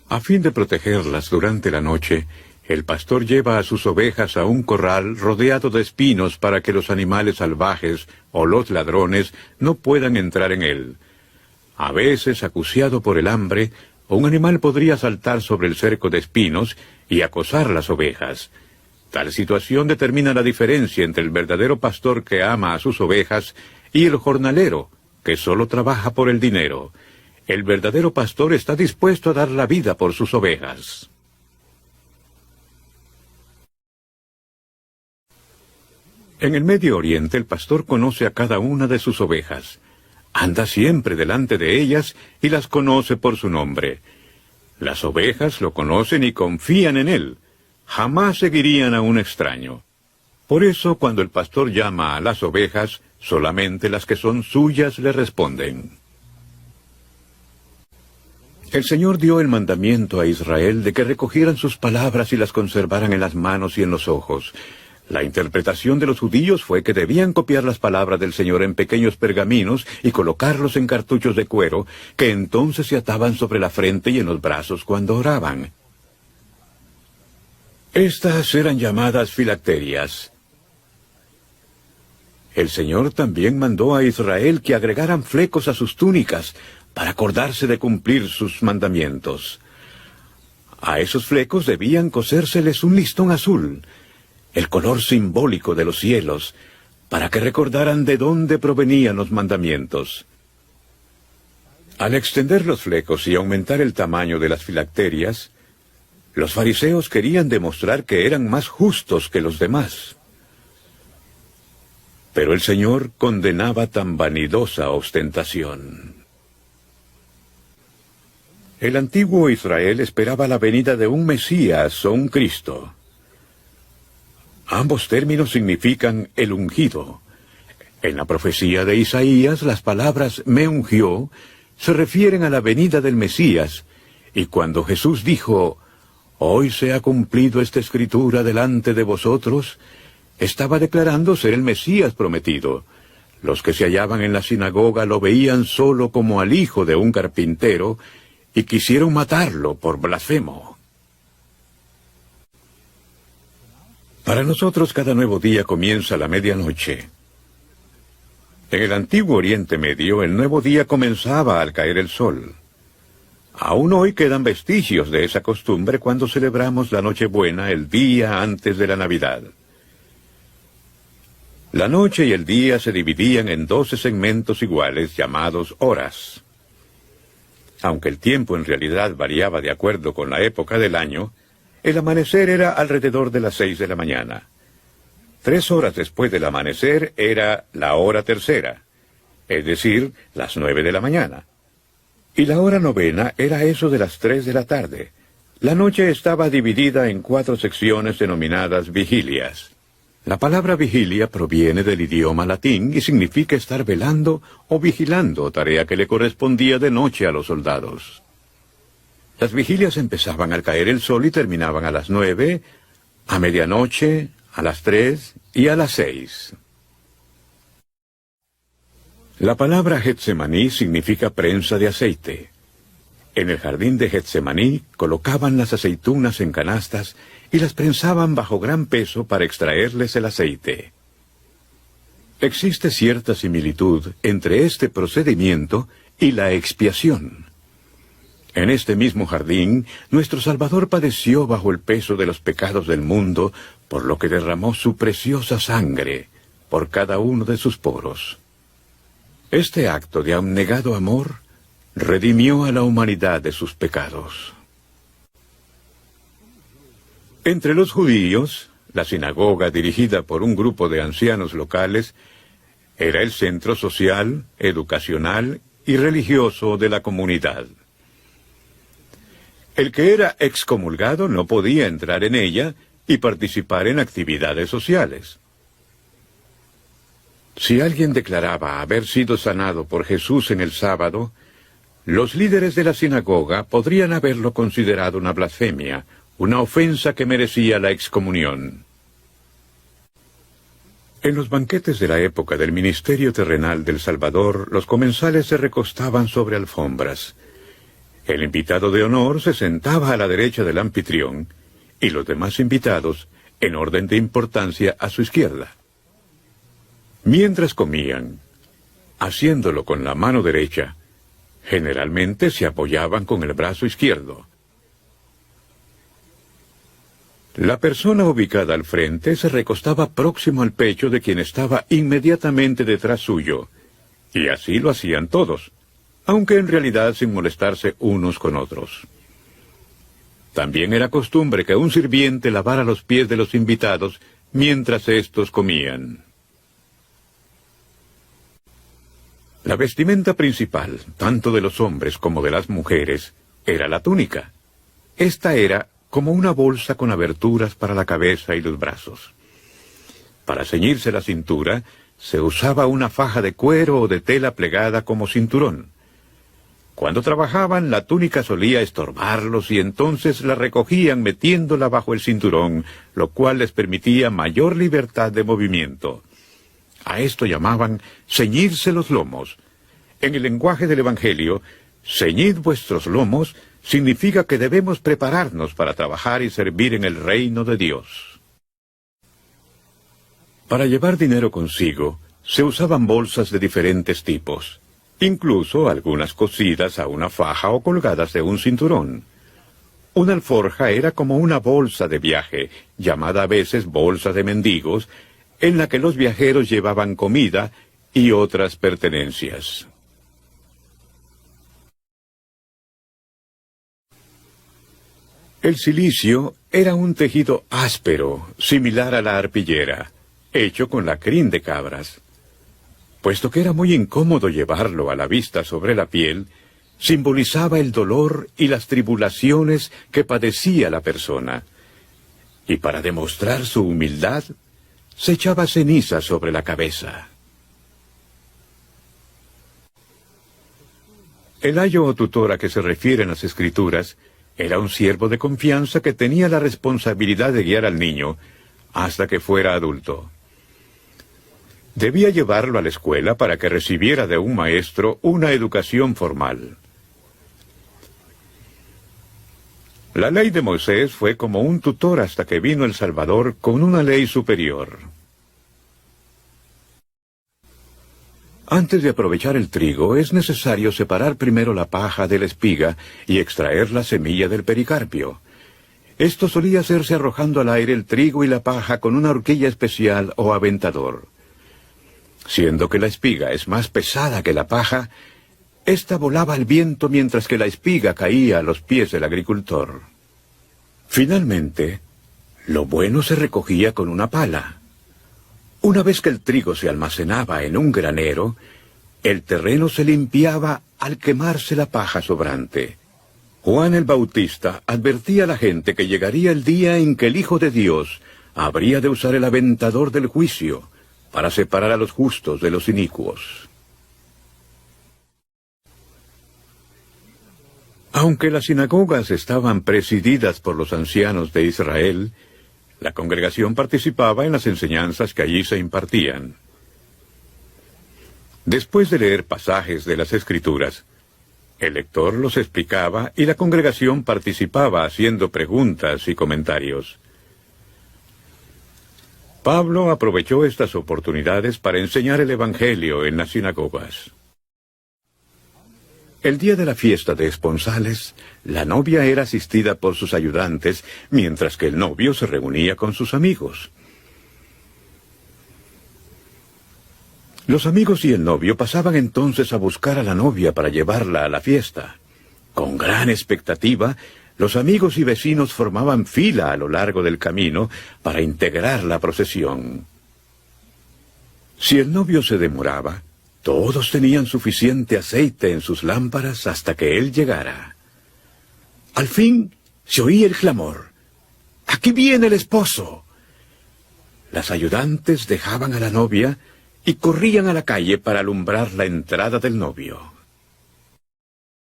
A fin de protegerlas durante la noche, el pastor lleva a sus ovejas a un corral rodeado de espinos para que los animales salvajes o los ladrones no puedan entrar en él. A veces, acuciado por el hambre, un animal podría saltar sobre el cerco de espinos y acosar las ovejas. Tal situación determina la diferencia entre el verdadero pastor que ama a sus ovejas y el jornalero, que solo trabaja por el dinero. El verdadero pastor está dispuesto a dar la vida por sus ovejas. En el Medio Oriente, el pastor conoce a cada una de sus ovejas. Anda siempre delante de ellas y las conoce por su nombre. Las ovejas lo conocen y confían en él. Jamás seguirían a un extraño. Por eso, cuando el pastor llama a las ovejas, solamente las que son suyas le responden. El Señor dio el mandamiento a Israel de que recogieran sus palabras y las conservaran en las manos y en los ojos. La interpretación de los judíos fue que debían copiar las palabras del Señor en pequeños pergaminos y colocarlos en cartuchos de cuero, que entonces se ataban sobre la frente y en los brazos cuando oraban. Estas eran llamadas filacterias. El Señor también mandó a Israel que agregaran flecos a sus túnicas para acordarse de cumplir sus mandamientos. A esos flecos debían cosérseles un listón azul, el color simbólico de los cielos, para que recordaran de dónde provenían los mandamientos. Al extender los flecos y aumentar el tamaño de las filacterias, los fariseos querían demostrar que eran más justos que los demás. Pero el Señor condenaba tan vanidosa ostentación. El antiguo Israel esperaba la venida de un Mesías o un Cristo. Ambos términos significan el ungido. En la profecía de Isaías, las palabras «me ungió» se refieren a la venida del Mesías, y cuando Jesús dijo «hoy se ha cumplido esta escritura delante de vosotros», estaba declarando ser el Mesías prometido. Los que se hallaban en la sinagoga lo veían solo como al hijo de un carpintero y quisieron matarlo por blasfemo. Para nosotros cada nuevo día comienza a la medianoche. En el antiguo Oriente Medio, el nuevo día comenzaba al caer el sol. Aún hoy quedan vestigios de esa costumbre cuando celebramos la Nochebuena el día antes de la Navidad. La noche y el día se dividían en 12 segmentos iguales llamados horas. Aunque el tiempo en realidad variaba de acuerdo con la época del año, el amanecer era alrededor de las 6 de la mañana. 3 horas después del amanecer era la hora tercera, es decir, las 9 de la mañana. Y la hora novena era eso de las 3 de la tarde. La noche estaba dividida en 4 secciones denominadas vigilias. La palabra vigilia proviene del idioma latín y significa estar velando o vigilando, tarea que le correspondía de noche a los soldados. Las vigilias empezaban al caer el sol y terminaban a las 9, a medianoche, a las 3 y a las 6. La palabra Getsemaní significa prensa de aceite. En el jardín de Getsemaní colocaban las aceitunas en canastas y las prensaban bajo gran peso para extraerles el aceite. Existe cierta similitud entre este procedimiento y la expiación. En este mismo jardín, nuestro Salvador padeció bajo el peso de los pecados del mundo, por lo que derramó su preciosa sangre por cada uno de sus poros. Este acto de abnegado amor redimió a la humanidad de sus pecados. Entre los judíos, la sinagoga, dirigida por un grupo de ancianos locales, era el centro social, educacional y religioso de la comunidad. El que era excomulgado no podía entrar en ella y participar en actividades sociales. Si alguien declaraba haber sido sanado por Jesús en el sábado, los líderes de la sinagoga podrían haberlo considerado una blasfemia, una ofensa que merecía la excomunión. En los banquetes de la época del ministerio terrenal del Salvador, los comensales se recostaban sobre alfombras. El invitado de honor se sentaba a la derecha del anfitrión y los demás invitados, en orden de importancia, a su izquierda. Mientras comían, haciéndolo con la mano derecha, generalmente se apoyaban con el brazo izquierdo. La persona ubicada al frente se recostaba próximo al pecho de quien estaba inmediatamente detrás suyo, y así lo hacían todos, aunque en realidad sin molestarse unos con otros. También era costumbre que un sirviente lavara los pies de los invitados mientras éstos comían. La vestimenta principal, tanto de los hombres como de las mujeres, era la túnica. Esta era como una bolsa con aberturas para la cabeza y los brazos. Para ceñirse la cintura, se usaba una faja de cuero o de tela plegada como cinturón. Cuando trabajaban, la túnica solía estorbarlos y entonces la recogían metiéndola bajo el cinturón, lo cual les permitía mayor libertad de movimiento. A esto llamaban ceñirse los lomos. En el lenguaje del Evangelio, ceñid vuestros lomos significa que debemos prepararnos para trabajar y servir en el reino de Dios. Para llevar dinero consigo, se usaban bolsas de diferentes tipos, incluso algunas cosidas a una faja o colgadas de un cinturón. Una alforja era como una bolsa de viaje, llamada a veces bolsa de mendigos, en la que los viajeros llevaban comida y otras pertenencias. El cilicio era un tejido áspero, similar a la arpillera, hecho con la crin de cabras. Puesto que era muy incómodo llevarlo a la vista sobre la piel, simbolizaba el dolor y las tribulaciones que padecía la persona. Y para demostrar su humildad, se echaba ceniza sobre la cabeza. El ayo o tutor a que se refieren las Escrituras era un siervo de confianza que tenía la responsabilidad de guiar al niño hasta que fuera adulto. Debía llevarlo a la escuela para que recibiera de un maestro una educación formal. La ley de Moisés fue como un tutor hasta que vino el Salvador con una ley superior. Antes de aprovechar el trigo, es necesario separar primero la paja de la espiga y extraer la semilla del pericarpio. Esto solía hacerse arrojando al aire el trigo y la paja con una horquilla especial o aventador. Siendo que la espiga es más pesada que la paja, ésta volaba al viento mientras que la espiga caía a los pies del agricultor. Finalmente, lo bueno se recogía con una pala. Una vez que el trigo se almacenaba en un granero, el terreno se limpiaba al quemarse la paja sobrante. Juan el Bautista advertía a la gente que llegaría el día en que el Hijo de Dios habría de usar el aventador del juicio para separar a los justos de los inicuos. Aunque las sinagogas estaban presididas por los ancianos de Israel, la congregación participaba en las enseñanzas que allí se impartían. Después de leer pasajes de las Escrituras, el lector los explicaba y la congregación participaba haciendo preguntas y comentarios. Pablo aprovechó estas oportunidades para enseñar el Evangelio en las sinagogas. El día de la fiesta de esponsales, la novia era asistida por sus ayudantes, mientras que el novio se reunía con sus amigos. Los amigos y el novio pasaban entonces a buscar a la novia para llevarla a la fiesta. Con gran expectativa, los amigos y vecinos formaban fila a lo largo del camino para integrar la procesión. Si el novio se demoraba, todos tenían suficiente aceite en sus lámparas hasta que él llegara. Al fin se oía el clamor: ¡Aquí viene el esposo! Las ayudantes dejaban a la novia y corrían a la calle para alumbrar la entrada del novio.